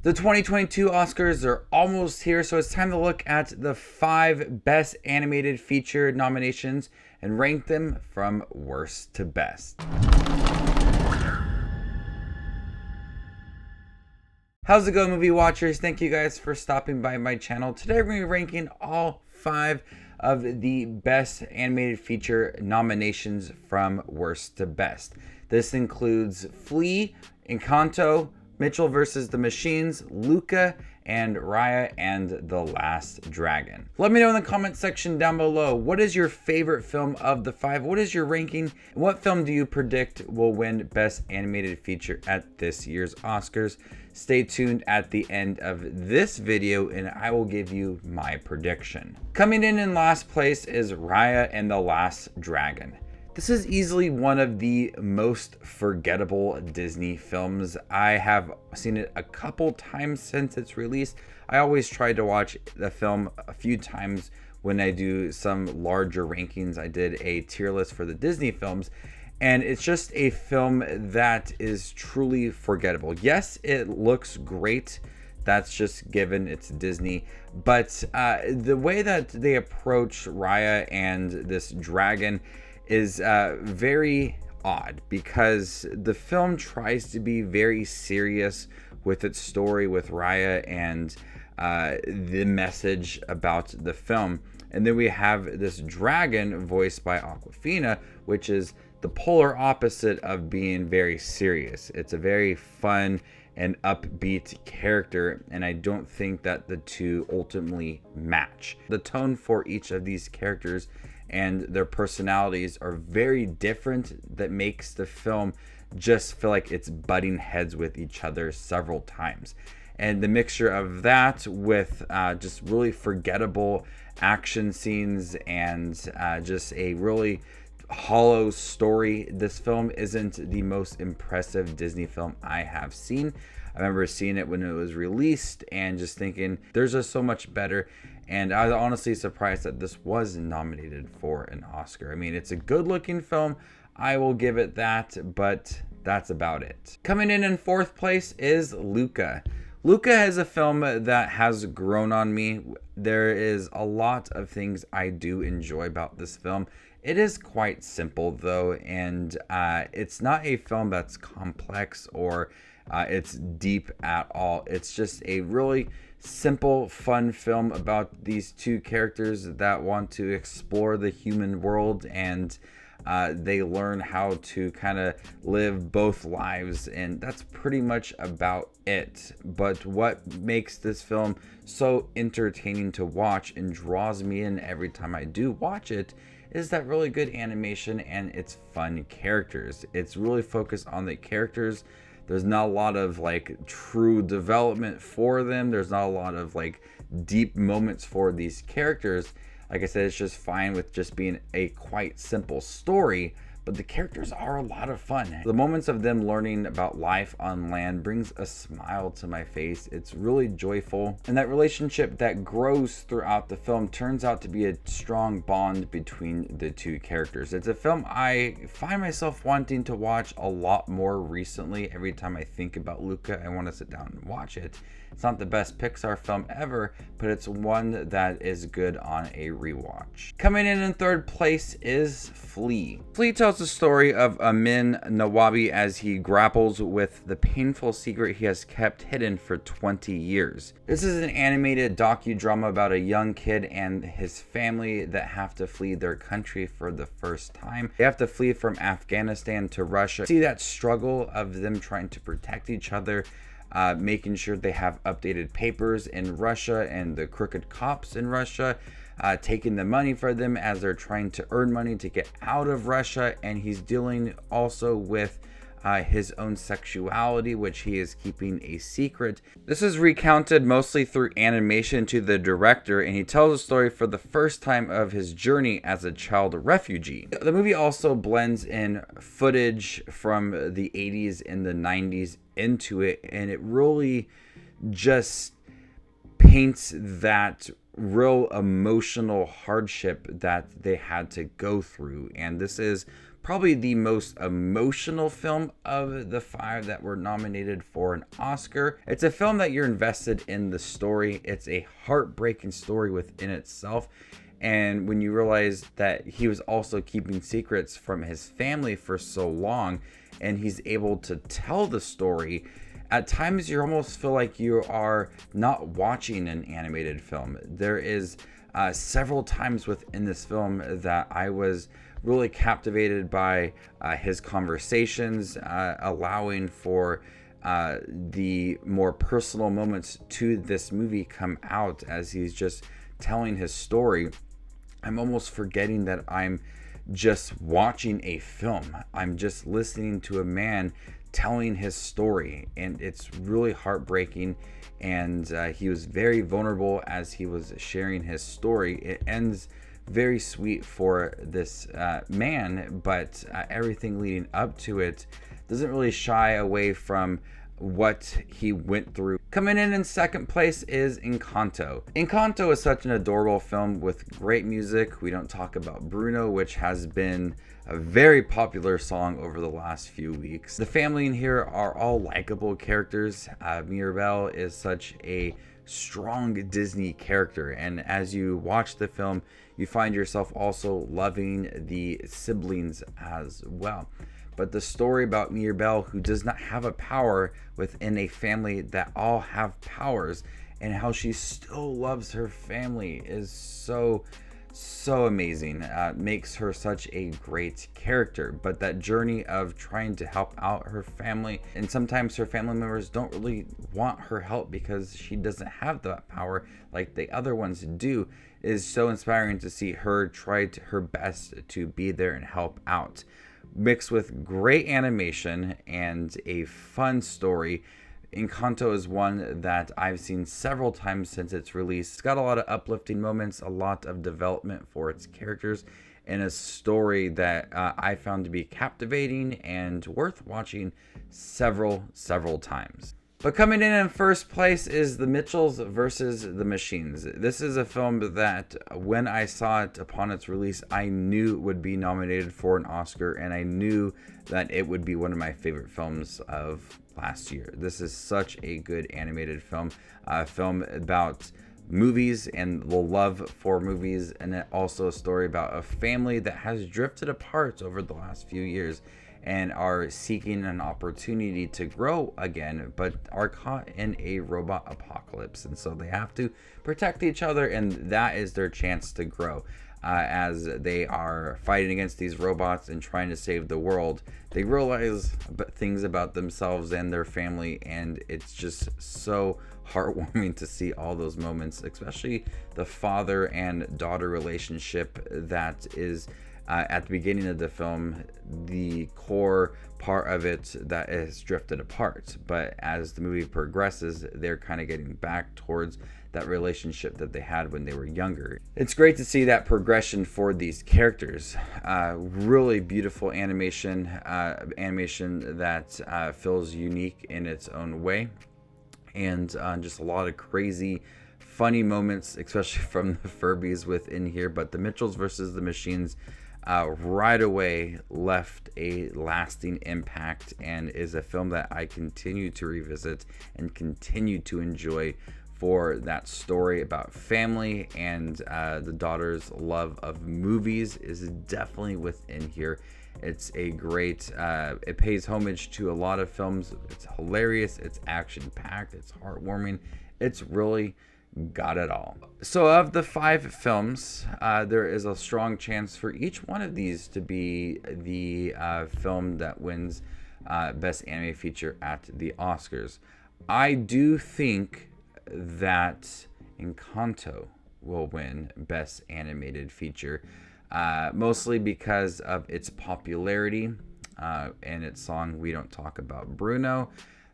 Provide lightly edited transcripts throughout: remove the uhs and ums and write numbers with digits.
The 2022 Oscars are almost here, so it's time to look at the 5 best animated feature nominations and rank them from worst to best. How's it going, movie watchers? Thank you guys for stopping by my channel. Today we're going to be ranking all 5 of the best animated feature nominations from worst to best. This includes Flea, Encanto, Mitchell vs. the Machines, Luca, and Raya and the Last Dragon. Let me know in the comment section down below, what is your favorite film of the 5? What is your ranking? What film do you predict will win Best Animated Feature at this year's Oscars? Stay tuned at the end of this video and I will give you my prediction. Coming in last place is Raya and the Last Dragon. This is easily one of the most forgettable Disney films. I have seen it a couple times since its release. I always try to watch the film a few times when I do some larger rankings. I did a tier list for the Disney films, and it's just a film that is truly forgettable. Yes, it looks great. That's just given, it's Disney. But the way that they approach Raya and this dragon is very odd, because the film tries to be very serious with its story with Raya and the message about the film. And then we have this dragon voiced by Awkwafina, which is the polar opposite of being very serious. It's a very fun and upbeat character, and I don't think that the two ultimately match. The tone for each of these characters and their personalities are very different, that makes the film just feel like it's butting heads with each other several times. And the mixture of that with just really forgettable action scenes and just a really hollow story. This film isn't the most impressive Disney film I have seen. I remember seeing it when it was released and just thinking there's just so much better. And I was honestly surprised that this was nominated for an Oscar. I mean, it's a good looking film, I will give it that, but that's about it. Coming in fourth place is Luca. Luca is a film that has grown on me. There is a lot of things I do enjoy about this film. It is quite simple though, and it's not a film that's complex or it's deep at all. It's just a really simple, fun film about these two characters that want to explore the human world, and they learn how to kind of live both lives, and that's pretty much about it. But what makes this film so entertaining to watch and draws me in every time I do watch it is that really good animation and its fun characters. It's really focused on the characters. There's not a lot of like true development for them. There's not a lot of like deep moments for these characters. Like I said, it's just fine with just being a quite simple story, but the characters are a lot of fun. The moments of them learning about life on land brings a smile to my face. It's really joyful. And that relationship that grows throughout the film turns out to be a strong bond between the two characters. It's a film I find myself wanting to watch a lot more recently. Every time I think about Luca, I want to sit down and watch it. It's not the best Pixar film ever, but it's one that is good on a rewatch. Coming in third place is Flea. Flea tells the story of Amin Nawabi as he grapples with the painful secret he has kept hidden for 20 years. This is an animated docudrama about a young kid and his family that have to flee their country for the first time. They have to flee from Afghanistan to Russia. See that struggle of them trying to protect each other, making sure they have updated papers in Russia, and the crooked cops in Russia taking the money for them as they're trying to earn money to get out of Russia. And he's dealing also with his own sexuality, which he is keeping a secret. This is recounted mostly through animation to the director, and he tells a story for the first time of his journey as a child refugee. The movie also blends in footage from the 80s and the 90s into it, and it really just paints that real emotional hardship that they had to go through. And this is probably the most emotional film of the 5 that were nominated for an Oscar. It's a film that you're invested in the story. It's a heartbreaking story within itself. And when you realize that he was also keeping secrets from his family for so long, and he's able to tell the story, at times you almost feel like you are not watching an animated film. There is several times within this film that I was really captivated by his conversations, allowing for the more personal moments to this movie come out as he's just telling his story. I'm almost forgetting that I'm just watching a film. I'm just listening to a man telling his story, and it's really heartbreaking. And he was very vulnerable as he was sharing his story. It ends very sweet for this man, but everything leading up to it doesn't really shy away from what he went through. Coming in second place is Encanto. Encanto is such an adorable film with great music. We don't talk about Bruno, which has been a very popular song over the last few weeks. The family in here are all likable characters. Mirabel is such a strong Disney character, and as you watch the film, you find yourself also loving the siblings as well. But the story about Mirabel, who does not have a power within a family that all have powers, and how she still loves her family, is so amazing. Makes her such a great character. But that journey of trying to help out her family, and sometimes her family members don't really want her help because she doesn't have that power like the other ones do, is so inspiring to see her try her best to be there and help out. Mixed with great animation and a fun story, Encanto is one that I've seen several times since its release. It's got a lot of uplifting moments, a lot of development for its characters, and a story that I found to be captivating and worth watching several times. But coming in first place is The Mitchells versus the Machines. This is a film that when I saw it upon its release, I knew would be nominated for an Oscar, and I knew that it would be one of my favorite films of last year. This is such a good animated film, a film about movies and the love for movies, and also a story about a family that has drifted apart over the last few years and are seeking an opportunity to grow again, but are caught in a robot apocalypse. And so they have to protect each other, and that is their chance to grow. As they are fighting against these robots and trying to save the world, they realize things about themselves and their family, and it's just so heartwarming to see all those moments, especially the father and daughter relationship that is at the beginning of the film, the core part of it that has drifted apart. But as the movie progresses, they're kind of getting back towards that relationship that they had when they were younger. It's great to see that progression for these characters. Really beautiful animation that feels unique in its own way, and just a lot of crazy funny moments, especially from the Furbies within here. But The Mitchells versus the Machines right away left a lasting impact, and is a film that I continue to revisit and continue to enjoy for that story about family, and the daughter's love of movies is definitely within here. It's a great, it pays homage to a lot of films. It's hilarious, it's action packed, it's heartwarming, it's really got it all. So of the 5 films, there is a strong chance for each one of these to be the film that wins Best Animated Feature at the Oscars. I do think that Encanto will win Best Animated Feature, mostly because of its popularity and its song We Don't Talk About Bruno.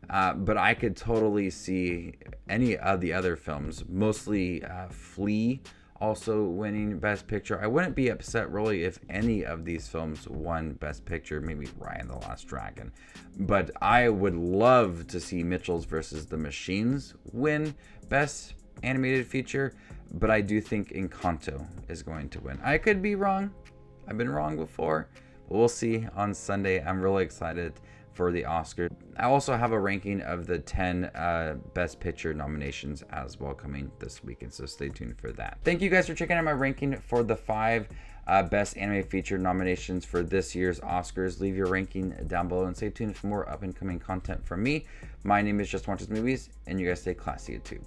But I could totally see any of the other films, mostly Flea, also winning Best Picture. I wouldn't be upset really if any of these films won Best Picture, maybe Raya and the Last Dragon. But I would love to see Mitchells versus the Machines win Best Animated Feature, but I do think Encanto is going to win. I could be wrong. I've been wrong before. we'll see on Sunday. I'm really excited for the Oscars. I also have a ranking of the 10 Best Picture nominations as well coming this weekend, so stay tuned for that. Thank you guys for checking out my ranking for the 5 Best Animated Feature nominations for this year's Oscars. Leave your ranking down below and stay tuned for more up and coming content from me. My name is Just Watches Movies, and you guys stay classy, YouTube.